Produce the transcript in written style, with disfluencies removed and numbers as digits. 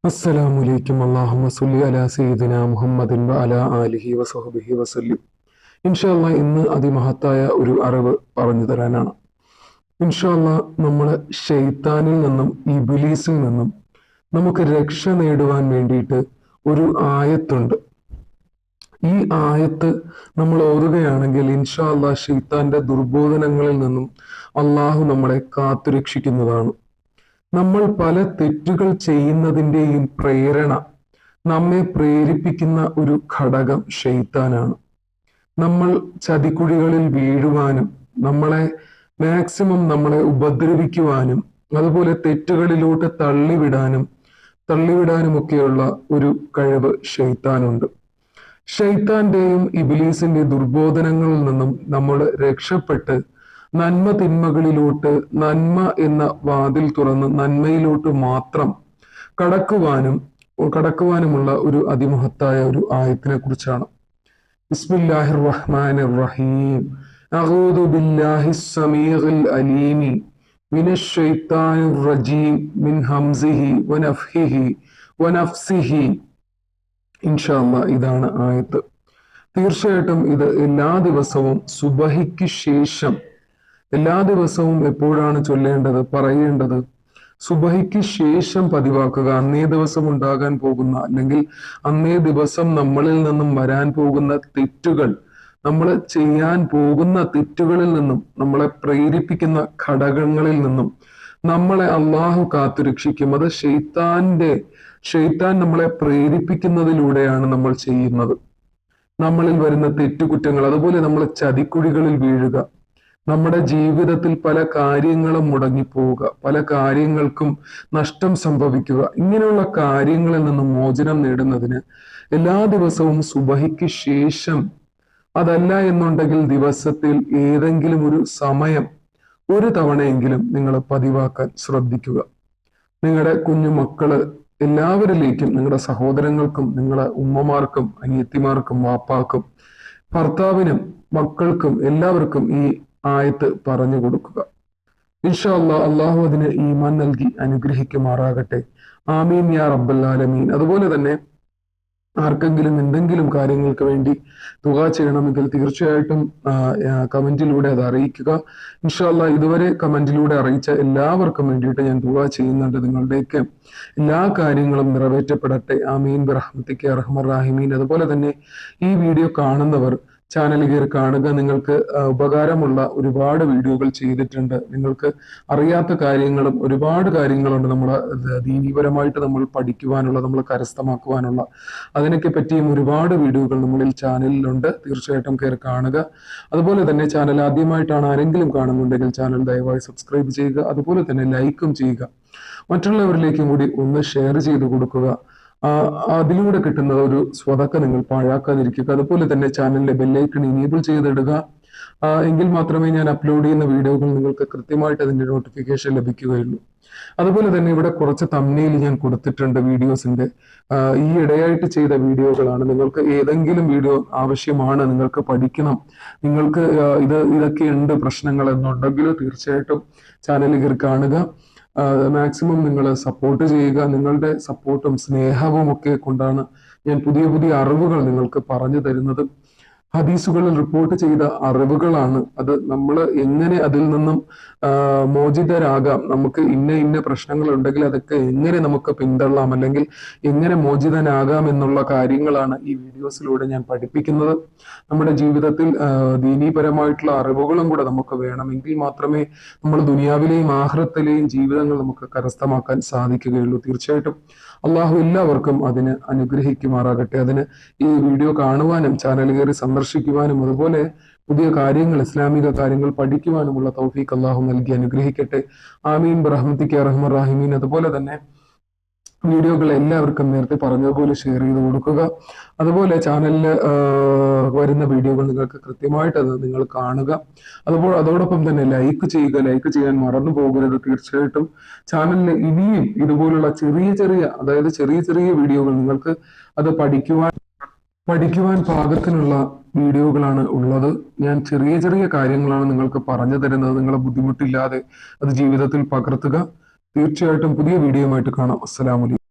അസ്സലാമലൈക്കും. അല്ലാഹുമ്മ സ്വല്ലി അലാ സയ്യിദിന മുഹമ്മദിൻ വ അലാ ആലിഹി വസഹ്ബിഹി വസല്ലം. ഇൻഷാ അല്ലാഹ് ഇന്ന് അതിമഹത്തായ ഒരു അറിവ് പറഞ്ഞു തരാനാണ്. ഇൻഷാ അല്ലാഹ് നമ്മളെ ശൈത്താനിൽ നിന്നും ഇബ്ലീസിൽ നിന്നും നമുക്ക് രക്ഷ നേടുവാൻ വേണ്ടിയിട്ട് ഒരു ആയത്തുണ്ട്. ഈ ആയത്ത് നമ്മൾ ഓതുകയാണെങ്കിൽ ഇൻഷാ അല്ലാഹ് ശൈത്താന്റെ ദുർബോധനങ്ങളിൽ നിന്നും അള്ളാഹു നമ്മളെ കാത്തുരക്ഷിക്കുന്നതാണ്. നമ്മൾ പല തെറ്റുകൾ ചെയ്യുന്നതിൻ്റെയും പ്രേരണ നമ്മെ പ്രേരിപ്പിക്കുന്ന ഒരു ഘടകം ശൈത്താനാണ്. നമ്മൾ ചതിക്കുഴികളിൽ വീഴുവാനും നമ്മളെ മാക്സിമം നമ്മളെ ഉപദ്രവിക്കുവാനും അതുപോലെ തെറ്റുകളിലോട്ട് തള്ളിവിടാനുമൊക്കെയുള്ള ഒരു കഴിവ് ശൈത്താനുണ്ട്. ഷൈത്താന്റെയും ഇബ്ലീസിന്റെ ദുർബോധനങ്ങളിൽ നിന്നും നമ്മൾ രക്ഷപ്പെട്ട് നന്മ തിന്മകളിലോട്ട്, നന്മ എന്ന വാതിൽ തുറന്ന് നന്മയിലോട്ട് മാത്രം കടക്കുവാനുമുള്ള ഒരു അതിമഹത്തായ ഒരു ആയത്തിനെ കുറിച്ചാണ്. ബിസ്മില്ലാഹിർ റഹ്മാനിർ റഹീം. അഊദു ബില്ലാഹിസ് സമീഉൽ അലീമി മിനശ് ശൈത്താനിർ റജീം മിൻ ഹംസിഹി വനഫ്ഹിഹി വനഫ്സിഹി. ഇൻഷാ അല്ലാഹ് ഇതാണ് ആയത്ത്. തീർച്ചയായിട്ടും ഇത് എല്ലാ ദിവസവും സുബഹിക്ക് ശേഷം, എല്ലാ ദിവസവും എപ്പോഴാണ് ചൊല്ലേണ്ടത്, പറയേണ്ടത്? സുബഹിക്ക് ശേഷം പതിവാക്കുക. അന്നേ ദിവസം ഉണ്ടാകാൻ പോകുന്ന അല്ലെങ്കിൽ അന്നേ ദിവസം നമ്മളിൽ നിന്നും വരാൻ പോകുന്ന തെറ്റുകൾ, നമ്മൾ ചെയ്യാൻ പോകുന്ന തെറ്റുകളിൽ നിന്നും, നമ്മളെ പ്രേരിപ്പിക്കുന്ന ഘടകങ്ങളിൽ നിന്നും നമ്മളെ അള്ളാഹു കാത്തുരക്ഷിക്കും. അത് ഷെയ്ത്താൻ നമ്മളെ പ്രേരിപ്പിക്കുന്നതിലൂടെയാണ് നമ്മൾ ചെയ്യുന്നത്. നമ്മളിൽ വരുന്ന തെറ്റുകുറ്റങ്ങൾ, അതുപോലെ നമ്മൾ ചതിക്കുഴികളിൽ വീഴുക, നമ്മുടെ ജീവിതത്തിൽ പല കാര്യങ്ങളും മുടങ്ങിപ്പോവുക, പല കാര്യങ്ങൾക്കും നഷ്ടം സംഭവിക്കുക, ഇങ്ങനെയുള്ള കാര്യങ്ങളിൽ നിന്ന് മോചനം നേടുന്നതിന് എല്ലാ ദിവസവും സുബഹിക്ക് ശേഷം, അതല്ല എന്നുണ്ടെങ്കിൽ ദിവസത്തിൽ ഏതെങ്കിലും ഒരു സമയം ഒരു തവണയെങ്കിലും നിങ്ങൾ പതിവാക്കാൻ ശ്രദ്ധിക്കുക. നിങ്ങളുടെ കുഞ്ഞു മക്കള് എല്ലാവരിലേക്കും, നിങ്ങളുടെ സഹോദരങ്ങൾക്കും, നിങ്ങളുടെ ഉമ്മമാർക്കും, അനിയത്തിമാർക്കും, വാപ്പാക്കും, ഭർത്താവിനും, മക്കൾക്കും എല്ലാവർക്കും ഈ ആയത്ത് പറഞ്ഞു കൊടുക്കുക. ഇൻഷാ അല്ലാഹ് അള്ളാഹു അതിന് ഈമാൻ നൽകി അനുഗ്രഹിക്കുമാറാകട്ടെ. ആമീൻ യാ റബ്ബൽ ആലമീൻ. അതുപോലെ തന്നെ ആർക്കെങ്കിലും എന്തെങ്കിലും കാര്യങ്ങൾക്ക് വേണ്ടി ദുആ ചെയ്യണമെങ്കിൽ തീർച്ചയായിട്ടും കമന്റിലൂടെ അത് അറിയിക്കുക. ഇൻഷാ അല്ലാഹ് ഇതുവരെ കമന്റിലൂടെ അറിയിച്ച എല്ലാവർക്കും വേണ്ടിയിട്ട് ഞാൻ ദുആ ചെയ്യുന്നുണ്ട്. നിങ്ങളുടെയൊക്കെ എല്ലാ കാര്യങ്ങളും നിറവേറ്റപ്പെടട്ടെ. ആമീൻ ബിറഹ്മതിക യാ അർഹമർ റഹീമീൻ. അതുപോലെ തന്നെ ഈ വീഡിയോ കാണുന്നവർ ചാനൽ കയറി കാണുക. നിങ്ങൾക്ക് ഉപകാരമുള്ള ഒരുപാട് വീഡിയോകൾ ചെയ്തിട്ടുണ്ട്. നിങ്ങൾക്ക് അറിയാത്ത കാര്യങ്ങളും ഒരുപാട് കാര്യങ്ങളുണ്ട് നമ്മൾ ദീനീപരമായിട്ട് നമ്മൾ പഠിക്കുവാനുള്ള, നമ്മൾ കരസ്ഥമാക്കുവാനുള്ള. അതിനൊക്കെ പറ്റിയും ഒരുപാട് വീഡിയോകൾ നമ്മളിൽ ചാനലിലുണ്ട്. തീർച്ചയായിട്ടും കയറി കാണുക. അതുപോലെ തന്നെ ചാനൽ ആദ്യമായിട്ടാണ് ആരെങ്കിലും കാണുന്നുണ്ടെങ്കിൽ ചാനൽ ദയവായി സബ്സ്ക്രൈബ് ചെയ്യുക. അതുപോലെ തന്നെ ലൈക്കും ചെയ്യുക. മറ്റുള്ളവരിലേക്കും കൂടി ഒന്ന് ഷെയർ ചെയ്ത് കൊടുക്കുക. അതിലൂടെ കിട്ടുന്ന ഒരു സ്വതക്ക നിങ്ങൾ പാഴാക്കാതിരിക്കുക. അതുപോലെ തന്നെ ചാനലിലെ ബെല്ലൈക്കൺ ഇനേബിൾ ചെയ്തിടുക. എങ്കിൽ മാത്രമേ ഞാൻ അപ്ലോഡ് ചെയ്യുന്ന വീഡിയോകൾ നിങ്ങൾക്ക് കൃത്യമായിട്ട് അതിന്റെ നോട്ടിഫിക്കേഷൻ ലഭിക്കുകയുള്ളൂ. അതുപോലെ തന്നെ ഇവിടെ കുറച്ച് തംബ്നെയിൽ ഞാൻ കൊടുത്തിട്ടുണ്ട് വീഡിയോസിന്റെ. ഈ ഇടയായിട്ട് ചെയ്ത വീഡിയോകളാണ്. നിങ്ങൾക്ക് ഏതെങ്കിലും വീഡിയോ ആവശ്യമാണ്, നിങ്ങൾക്ക് പഠിക്കണം, നിങ്ങൾക്ക് ഇതൊക്കെ ഉണ്ട് പ്രശ്നങ്ങൾ എന്നുണ്ടെങ്കിൽ തീർച്ചയായിട്ടും ചാനലിൽ കയറി കാണുക. മാക്സിമം നിങ്ങൾ സപ്പോർട്ട് ചെയ്യുക. നിങ്ങളുടെ സപ്പോർട്ടും സ്നേഹവും ഒക്കെ കൊണ്ടാണ് ഞാൻ പുതിയ പുതിയ അറിവുകൾ നിങ്ങൾക്ക് പറഞ്ഞു തരുന്നത്. ഹദീസുകളിൽ റിപ്പോർട്ട് ചെയ്ത അറിവുകളാണ് അത്. നമ്മൾ എങ്ങനെ അതിൽ നിന്നും മോചിതരാകാം, നമുക്ക് ഇന്ന പ്രശ്നങ്ങൾ ഉണ്ടെങ്കിൽ അതൊക്കെ എങ്ങനെ നമുക്ക് പിന്തള്ളാം, അല്ലെങ്കിൽ എങ്ങനെ മോചിതനാകാം എന്നുള്ള കാര്യങ്ങളാണ് ഈ വീഡിയോസിലൂടെ ഞാൻ പഠിപ്പിക്കുന്നത്. നമ്മുടെ ജീവിതത്തിൽ ദീനീപരമായിട്ടുള്ള അറിവുകളും കൂടെ നമുക്ക് വേണമെങ്കിൽ മാത്രമേ നമ്മൾ ദുനിയാവിലെയും ആഖിറത്തിലെയും ജീവിതങ്ങൾ നമുക്ക് കരസ്ഥമാക്കാൻ സാധിക്കുകയുള്ളൂ. തീർച്ചയായിട്ടും അള്ളാഹു എല്ലാവർക്കും അതിന് അനുഗ്രഹിക്കുമാറാകട്ടെ. അതിന് ഈ വീഡിയോ കാണുവാനും ചാനൽ കയറി സന്ദർശിക്കുവാനും അതുപോലെ പുതിയ കാര്യങ്ങൾ, ഇസ്ലാമിക കാര്യങ്ങൾ പഠിക്കുവാനുമുള്ള തൗഫീഖ് അള്ളാഹു നൽകി അനുഗ്രഹിക്കട്ടെ. ആമീൻ ബിറഹ്മതിക യാ അർഹമർ റഹീമീൻ. അതുപോലെ തന്നെ വീഡിയോകൾ എല്ലാവർക്കും നേരത്തെ പറഞ്ഞതുപോലെ ഷെയർ ചെയ്ത് കൊടുക്കുക. അതുപോലെ ചാനലിൽ വരുന്ന വീഡിയോകൾ നിങ്ങൾക്ക് കൃത്യമായിട്ട് അത് നിങ്ങൾ കാണുക. അതോടൊപ്പം തന്നെ ലൈക്ക് ചെയ്യുക. ലൈക്ക് ചെയ്യാൻ മറന്നു പോകരുത്. തീർച്ചയായിട്ടും ചാനലിൽ ഇനിയും ഇതുപോലുള്ള ചെറിയ ചെറിയ വീഡിയോകൾ നിങ്ങൾക്ക് അത് പഠിക്കുവാൻ പാകത്തിനുള്ള വീഡിയോകളാണ് ഉള്ളത്. ഞാൻ ചെറിയ കാര്യങ്ങളാണ് നിങ്ങൾക്ക് പറഞ്ഞു തരുന്നത്. നിങ്ങളെ ബുദ്ധിമുട്ടില്ലാതെ അത് ജീവിതത്തിൽ പകർത്തുക. തീർച്ചയായിട്ടും പുതിയ വീഡിയോയുമായിട്ട് കാണാം. അസ്സലാമു അലൈക്കും.